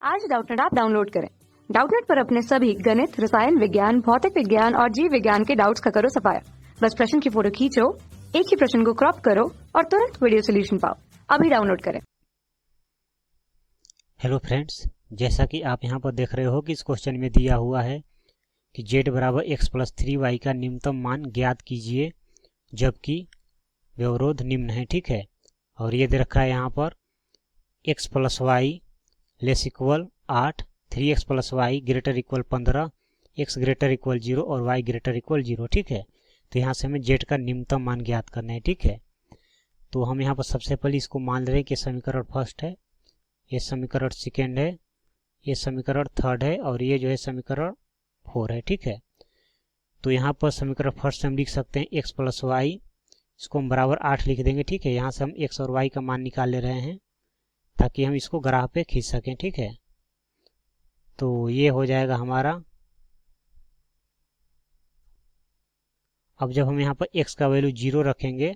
आज Doubtnut app download करें। Doubtnut पर अपने सभी गणित, रसायन विज्ञान, भौतिक विज्ञान और जीव विज्ञान के डाउट्स का करो सफाया। बस प्रश्न की फोटो खींचो, एक ही प्रश्न को क्रॉप करो और तुरंत वीडियो सोल्यूशन पाओ। अभी डाउनलोड करें। हेलो फ्रेंड्स, जैसा कि आप यहाँ पर देख रहे हो कि इस क्वेश्चन में दिया हुआ है कि z बराबर एक्स प्लस 3y का निम्नतम मान ज्ञात कीजिए जबकि व्यवरोध निम्न है। ठीक है, और ये दे रखा है यहाँ पर x plus Y less equal 8, 3x plus Y greater equal 15, x greater equal 0 और y ग्रेटर इक्वल 0। ठीक है, तो यहाँ से हमें z का निम्नतम मान ज्ञात करना है। ठीक है, तो हम यहाँ पर सबसे पहले इसको मान ले रहे हैं कि समीकरण फर्स्ट है, ये समीकरण सेकेंड है, ये समीकरण थर्ड है और ये जो है समीकरण 4 है। ठीक है, तो यहाँ पर समीकरण फर्स्ट हम लिख सकते हैं x प्लस वाई, इसको हम बराबर 8 लिख देंगे। ठीक है, यहाँ से हम x और y का मान निकाल ले रहे हैं ताकि हम इसको ग्राफ पे खींच सकें। ठीक है, तो ये हो जाएगा हमारा। अब जब हम यहाँ पर x का वैल्यू 0 रखेंगे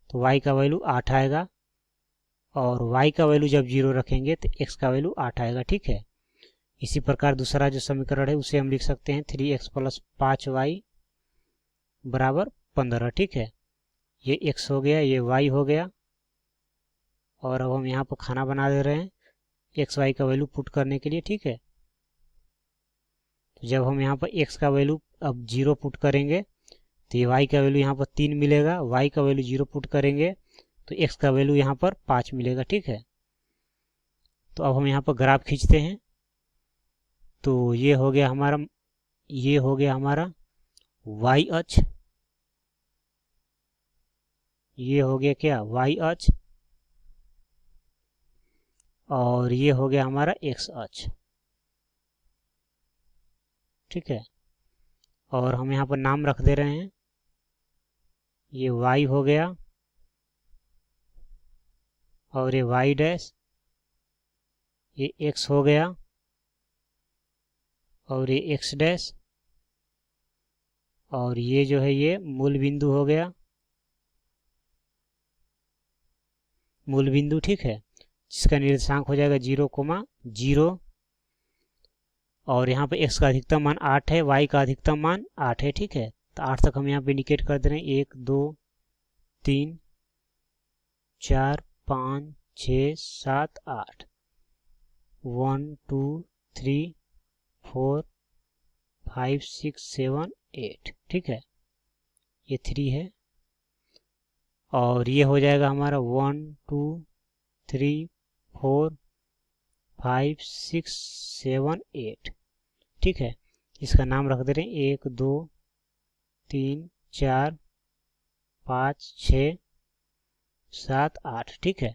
तो y का वैल्यू 8 आएगा और y का वैल्यू जब 0 रखेंगे तो x का वैल्यू 8 आएगा। ठीक है, इसी प्रकार दूसरा जो समीकरण है उसे हम लिख सकते हैं 3x प्लस 5y बराबर 15। ठीक है, ये x हो गया, ये y हो गया और अब हम यहाँ पर खाना बना दे रहे हैं x y का वैल्यू पुट करने के लिए। ठीक है, तो जब हम यहाँ पर x का वैल्यू अब 0 पुट करेंगे तो ये y का वैल्यू यहाँ पर 3 मिलेगा, y का वैल्यू 0 पुट करेंगे तो x का वैल्यू यहाँ पर 5 मिलेगा। ठीक है, तो अब हम यहाँ पर ग्राफ खींचते हैं। तो ये हो गया हमारा y अक्ष, ये हो गया क्या y अक्ष और ये हो गया हमारा x अक्ष। ठीक है, और हम यहाँ पर नाम रख दे रहे हैं, ये y हो गया और ये y डैश, ये x हो गया और ये x डैश और ये जो है ये मूल बिंदु हो गया, मूल बिंदु। ठीक है, जिसका निर्देशांक हो जाएगा 0,0 और यहाँ पे x का अधिकतम मान 8 है, y का अधिकतम मान 8 है। ठीक है, तो 8 तक हम यहाँ पे इंडिकेट कर दे रहे हैं, 1 2 3 4 5 6 7 8, 1 2 3 4 5 6 7 8। ठीक है, ये 3 है और ये हो जाएगा हमारा 1 2 3 4 5 6 7 8। ठीक है, इसका नाम रख दे रहे हैं 1 2 3 4 5 6 7 8। ठीक है,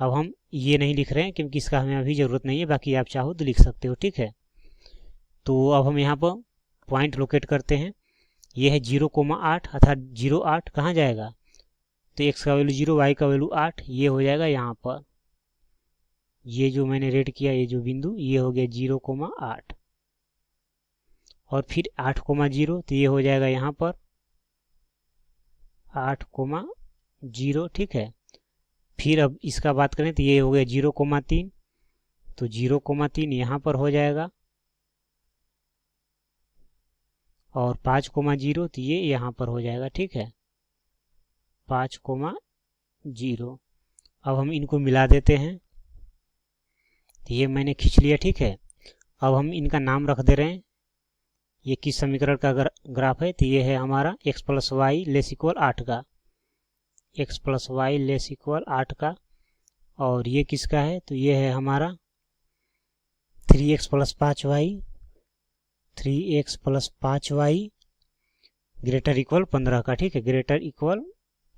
अब हम ये नहीं लिख रहे हैं क्योंकि इसका हमें अभी ज़रूरत नहीं है, बाकी आप चाहो तो लिख सकते हो। ठीक है, तो अब हम यहाँ पर पॉइंट लोकेट करते हैं, ये है 0,8 अर्थात 0 8 कहाँ जाएगा, तो x का वैल्यू 0, y का वैल्यू 8, ये हो जाएगा यहाँ पर, ये जो मैंने रेड किया ये जो बिंदु ये हो गया 0,8 और फिर 8,0 तो ये हो जाएगा यहाँ पर 8,0। ठीक है, फिर अब इसका बात करें तो ये हो गया 0,3 तो 0,3 यहाँ पर हो जाएगा और 5,0 तो ये यहाँ पर हो जाएगा। ठीक है, 5,0। अब हम इनको मिला देते हैं, तो ये मैंने खींच लिया। ठीक है, अब हम इनका नाम रख दे रहे हैं, ये किस समीकरण का ग्राफ है, तो ये है हमारा x plus Y less equal 8 का, x plus Y less equal 8 का और ये किसका है, तो ये है हमारा 3x plus 5y, 3x plus 5y greater equal 15 का। ठीक है, ग्रेटर इक्वल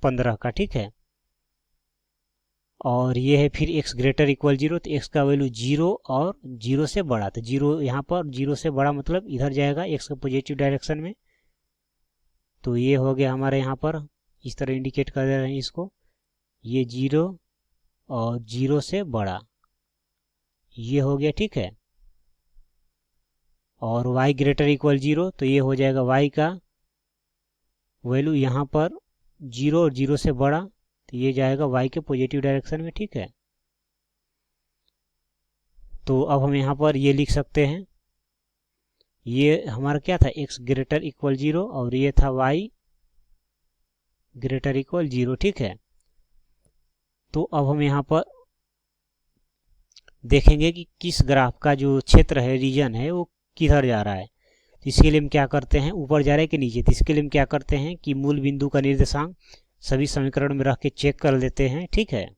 15 का। ठीक है, और ये है फिर x ग्रेटर इक्वल 0 तो x का वैल्यू 0 और 0 से बड़ा, तो 0 यहाँ पर 0 से बड़ा मतलब इधर जाएगा x के पॉजिटिव डायरेक्शन में। तो ये हो गया हमारे यहाँ पर, इस तरह इंडिकेट कर दे रहे हैं इसको, ये 0 और 0 से बड़ा, ये हो गया। ठीक है, और y ग्रेटर इक्वल 0 तो ये हो जाएगा y का वैल्यू यहाँ पर 0 और 0 से बड़ा, तो ये जाएगा y के पॉजिटिव डायरेक्शन में। ठीक है, तो अब हम यहाँ पर ये लिख सकते हैं, ये हमारा क्या था, x ग्रेटर इक्वल 0 और ये था y ग्रेटर इक्वल 0, ठीक है। तो अब हम यहाँ पर देखेंगे कि किस ग्राफ का जो क्षेत्र है, रीजन है, वो किधर जा रहा है। तो इसके लिए हम क्या करते हैं, ऊपर जा रहे हैं कि नीचे। तो इसके लिए हम क्या करते हैं कि मूल बिंदु का निर्देशांक सभी समीकरण में रख के चेक कर लेते हैं, ठीक है।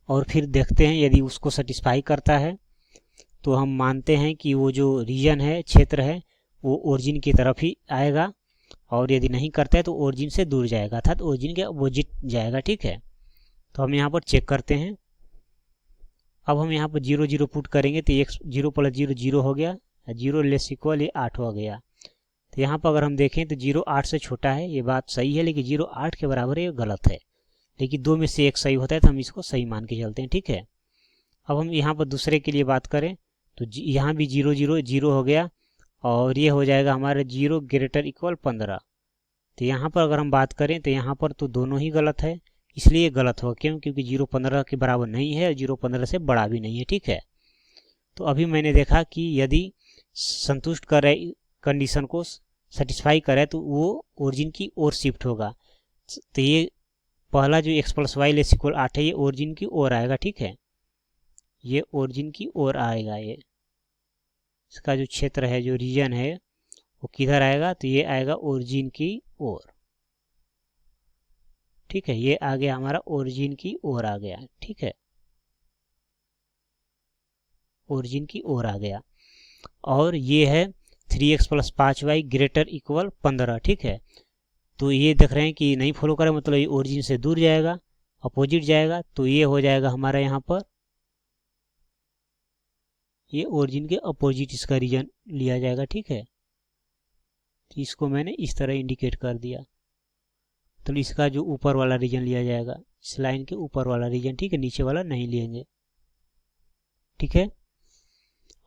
और फिर देखते हैं यदि उसको सेटिस्फाई करता है तो हम मानते हैं कि वो जो रीजन है, क्षेत्र है, वो ओरिजिन की तरफ ही आएगा, और यदि नहीं करता है तो ओरिजिन से दूर जाएगा, अर्थात ओरिजिन के अपोजिट जाएगा, ठीक है। तो हम यहाँ पर चेक करते हैं। अब हम यहाँ पर 0 0 पुट करेंगे तो x 0 + 0 0 हो गया, 0 लेस इक्वल ये 8 हो गया। तो यहाँ पर अगर हम देखें तो 0 8 से छोटा है, ये बात सही है, लेकिन 0 8 के बराबर है, ये गलत है। लेकिन दो में से एक सही होता है तो हम इसको सही मान के चलते हैं, ठीक है। अब हम यहाँ पर दूसरे के लिए बात करें तो यहाँ भी 0 0 0 हो गया, और ये हो जाएगा हमारा 0 ग्रेटर इक्वल 15। तो यहाँ पर अगर हम बात करें तो यहाँ पर तो दोनों ही गलत है, इसलिए गलत हो, क्यों, क्योंकि 0 15 के बराबर नहीं है और 0 15 से बड़ा भी नहीं है, ठीक है। तो अभी मैंने देखा कि यदि संतुष्ट करे, कंडीशन को सेटिस्फाई करे, तो वो ओरिजिन की ओर शिफ्ट होगा। तो ये पहला जो x + y लेस इक्वल 8 है, ये ओरिजिन की ओर आएगा, ठीक है। ये ओरिजिन की ओर आएगा, ये इसका जो क्षेत्र है, जो रीजन है, वो किधर आएगा, तो ये आएगा ओरिजिन की ओर, ठीक है। ये आ गया हमारा ओरिजिन की ओर आ गया, ठीक है, ओरिजिन की ओर आ गया। और ये है 3x + 5y ग्रेटर इक्वल 15, ठीक है। तो ये देख रहे हैं कि नहीं फॉलो करें, मतलब ये ओरिजिन से दूर जाएगा, अपोजिट जाएगा। तो ये हो जाएगा हमारा यहाँ पर, ये ओरिजिन के अपोजिट इसका रीजन लिया जाएगा, ठीक है। तो इसको मैंने इस तरह इंडिकेट कर दिया। तो इसका जो ऊपर वाला रीजन लिया जाएगा, इस लाइन के ऊपर वाला रीजन, ठीक है, नीचे वाला नहीं लेंगे, ठीक है।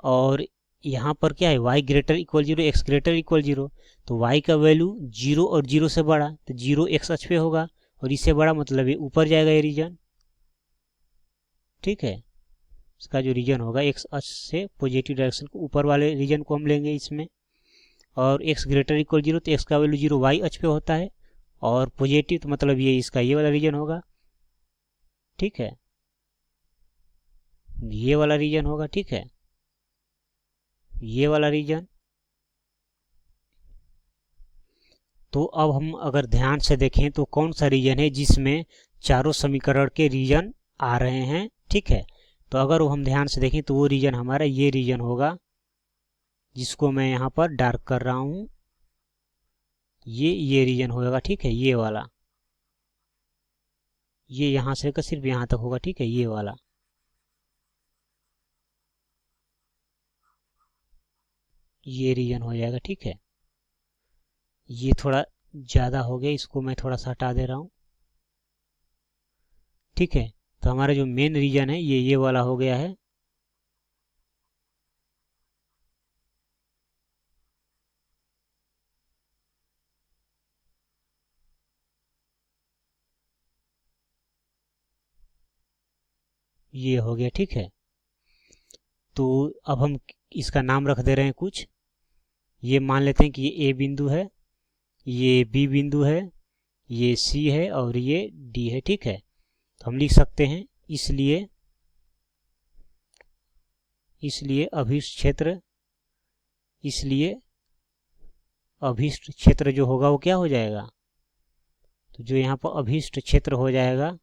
और यहाँ पर क्या है, y greater equal 0 x greater equal 0। तो y का वैल्यू 0 और 0 से बड़ा, तो 0 x अक्ष पे होगा, और इससे बड़ा मतलब ये ऊपर जाएगा, ये रीजन, ठीक है। इसका जो रीजन होगा x अक्ष से पॉजिटिव डायरेक्शन को ऊपर वाले रीजन को हम लेंगे इसमें। और x ग्रेटर इक्वल 0, तो x का वैल्यू 0 y अक्ष पे होता है, और पॉजिटिव तो मतलब ये इसका ये वाला रीजन होगा, ठीक है, ये वाला रीजन होगा, ठीक है, ये वाला रीजन। तो अब हम अगर ध्यान से देखें तो कौन सा रीजन है जिसमें चारों समीकरण के रीजन आ रहे हैं, ठीक है। तो अगर वो हम ध्यान से देखें तो वो रीजन हमारा ये रीजन होगा, जिसको मैं यहाँ पर डार्क कर रहा हूँ, ये रीजन होगा, ठीक है, ये वाला, ये यहाँ से लेकर सिर्फ यहाँ तक होगा, ठीक है, ये वाला, ये रीजन हो जाएगा, ठीक है। ये थोड़ा ज़्यादा हो गया, इसको मैं थोड़ा सा हटा दे रहा हूँ, ठीक है। तो हमारा जो मेन रीजन है ये वाला हो गया है, ये हो गया, ठीक है। तो अब हम इसका नाम रख दे रहे हैं कुछ, ये मान लेते हैं कि ये A बिंदु है, ये B बिंदु है, ये C है और ये D है, ठीक है। तो हम लिख सकते हैं, इसलिए अभीष्ट क्षेत्र जो होगा वो क्या हो जाएगा, तो जो यहाँ पर अभीष्ट क्षेत्र हो जाएगा,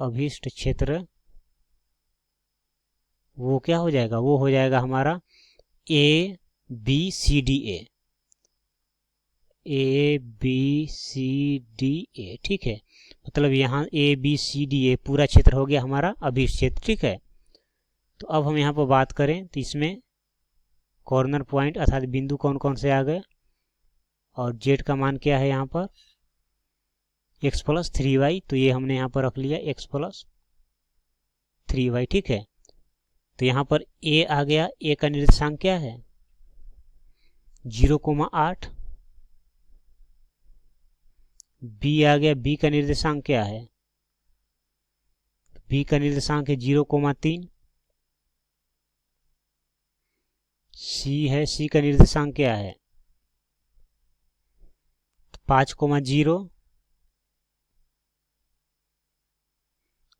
अभीष्ट क्षेत्र वो क्या हो जाएगा, वो हो जाएगा हमारा ABCDA, ABCDA, ठीक है। मतलब यहाँ ABCDA पूरा क्षेत्र हो गया हमारा अभीष्ट क्षेत्र, ठीक है। तो अब हम यहाँ पर बात करें तो इसमें कॉर्नर पॉइंट अर्थात बिंदु कौन कौन से आ गए, और z का मान क्या है यहाँ पर x + 3y, तो ये हमने यहाँ पर रख लिया x + 3y, ठीक है। तो यहाँ पर a आ गया, a का निर्देशांक क्या है 0,8, b आ गया, b का निर्देशांक क्या है, बी का निर्देशांक है 0,3। सी है, सी का निर्देशांक क्या है 5,0।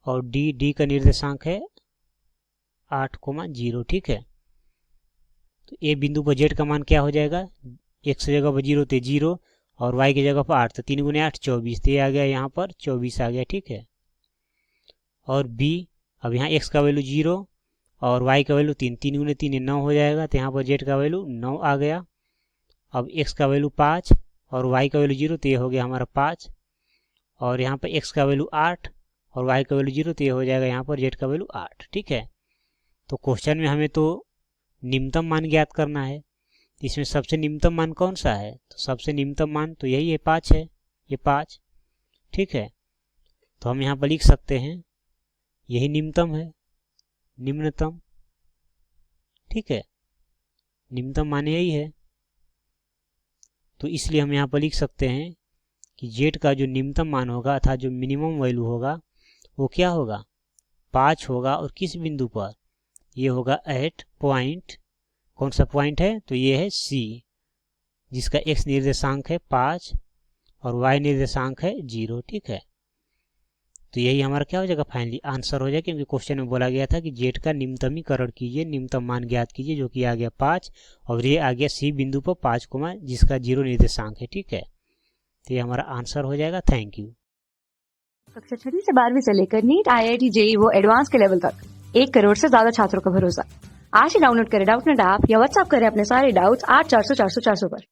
और डी का निर्देशांक है 8,0। ठीक है, तो ए बिंदु पर जेड का मान क्या हो जाएगा, एक्स जगह पर 0 तो 0 और वाई की जगह पर 8, तो 3 × 8 24, तो ये आ गया यहाँ पर 24 आ गया। ठीक है, और बी, अब यहाँ एक्स का वैल्यू 0 और वाई का वैल्यू 3, 3 × 3 9 हो जाएगा, तो यहाँ पर जेड का वैल्यू 9 आ गया। अब एक्स का वैल्यू 5 और वाई का वैल्यू 0, तो ये हो गया हमारा 5। और यहाँ पर एक्स का वैल्यू 8 और वाई का वैल्यू 0, तो ये हो जाएगा यहाँ पर जेड का वैल्यू 8। ठीक है, तो क्वेश्चन में हमें तो निम्नतम मान ज्ञात करना है। इसमें सबसे निम्नतम मान कौन सा है, तो सबसे निम्नतम मान तो यही है 5 है, ये 5। ठीक है, तो हम यहाँ पर लिख सकते हैं यही निम्नतम है, निम्नतम। ठीक है, निम्नतम मान यही है, तो इसलिए हम यहाँ पर लिख सकते हैं कि जेड का जो निम्नतम मान होगा अर्थात जो मिनिमम वैल्यू होगा वो क्या होगा 5 होगा। और किस बिंदु पर, ये होगा एट पॉइंट, कौन सा पॉइंट है, तो ये है सी, जिसका एक्स निर्देशांक है 5 और वाई निर्देशांक है 0। ठीक है, तो यही हमारा क्या हो जाएगा फाइनली आंसर हो जाएगा, क्योंकि क्वेश्चन में बोला गया था कि जेड का निम्नतमीकरण कीजिए, निम्नतम मान ज्ञात कीजिए, जो कि आ गया 5 और ये आ गया सी बिंदु पर 5, जिसका 0 निर्देशांक है। ठीक है, तो ये हमारा आंसर हो जाएगा। Thank you. कक्षा 6 से 12वीं से लेकर नीट, IIT, JEE वो एडवांस के लेवल तक 1 करोड़ से ज्यादा छात्रों का भरोसा। आज ही डाउनलोड करें डाउटनेट ऐप या व्हाट्सएप करें अपने सारे डाउट्स 8400 400 400 पर।